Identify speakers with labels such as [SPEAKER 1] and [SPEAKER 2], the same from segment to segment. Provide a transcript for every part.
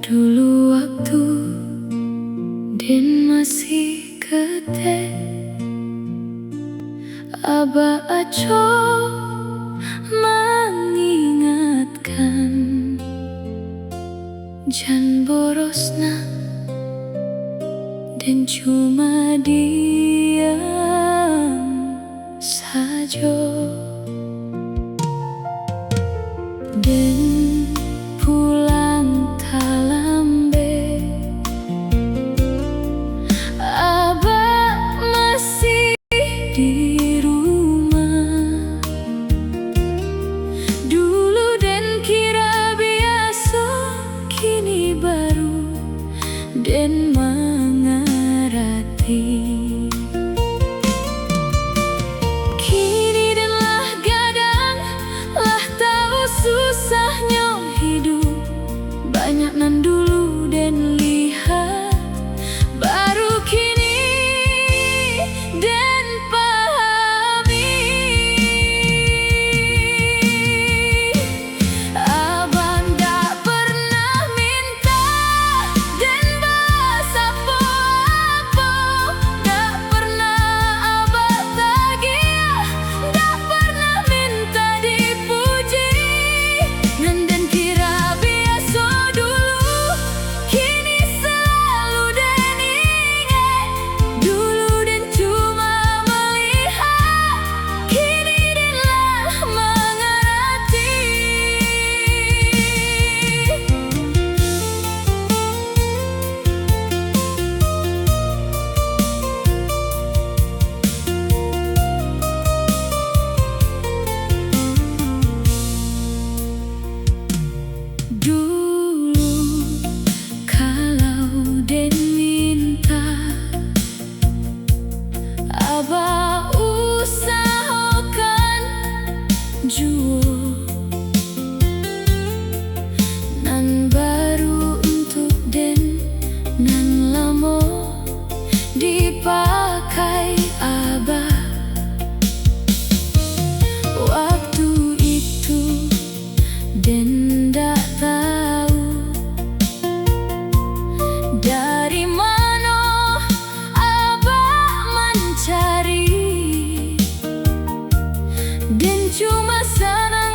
[SPEAKER 1] Dulu waktu Den masih kete, Aba Aco mengingatkan, jan borosna Den cuma diam saja. Den pulang talambe, Aba masih di rumah. Dulu Den kira biasa, kini baru Den mengerti. Kini Den lah gadang, lah tahu susahnya hidup. Banyak nan dulu Den lihat, baru kini Den pahami. Abang tak pernah minta Den bahas apa-apa, tak pernah abang tagih, tak pernah minta dipuji. Nan Den kira biasa dulu, kini selalu Den ingat. Dulu Den cuma melihat, kini Den lah mengerti. Dulu kalau Den minta, Aba usahakan jua, nan baru untuk Den, nan lama dipakai Aba. Waktu itu Den tak tahu dari mana Abah mencari. Den cuma senang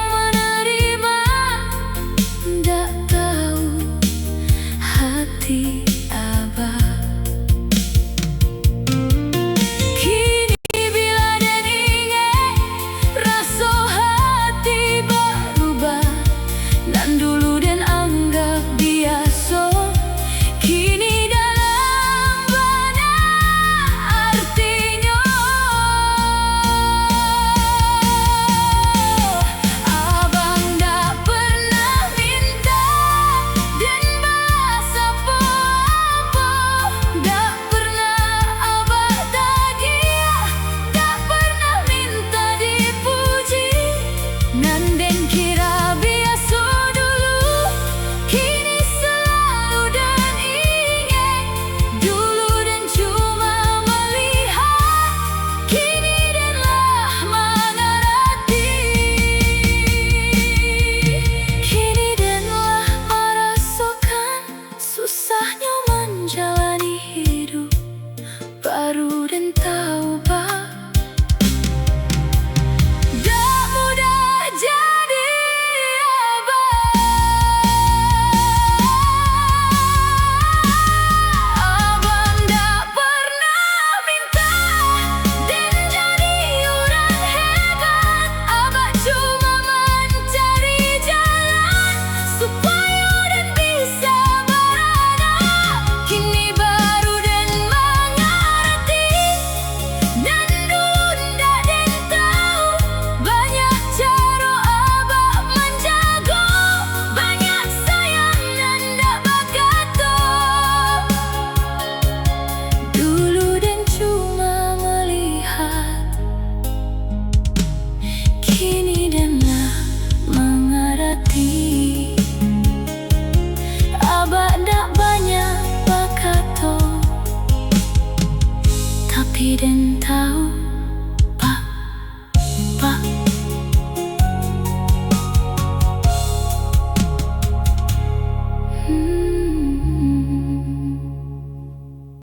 [SPEAKER 1] presiden.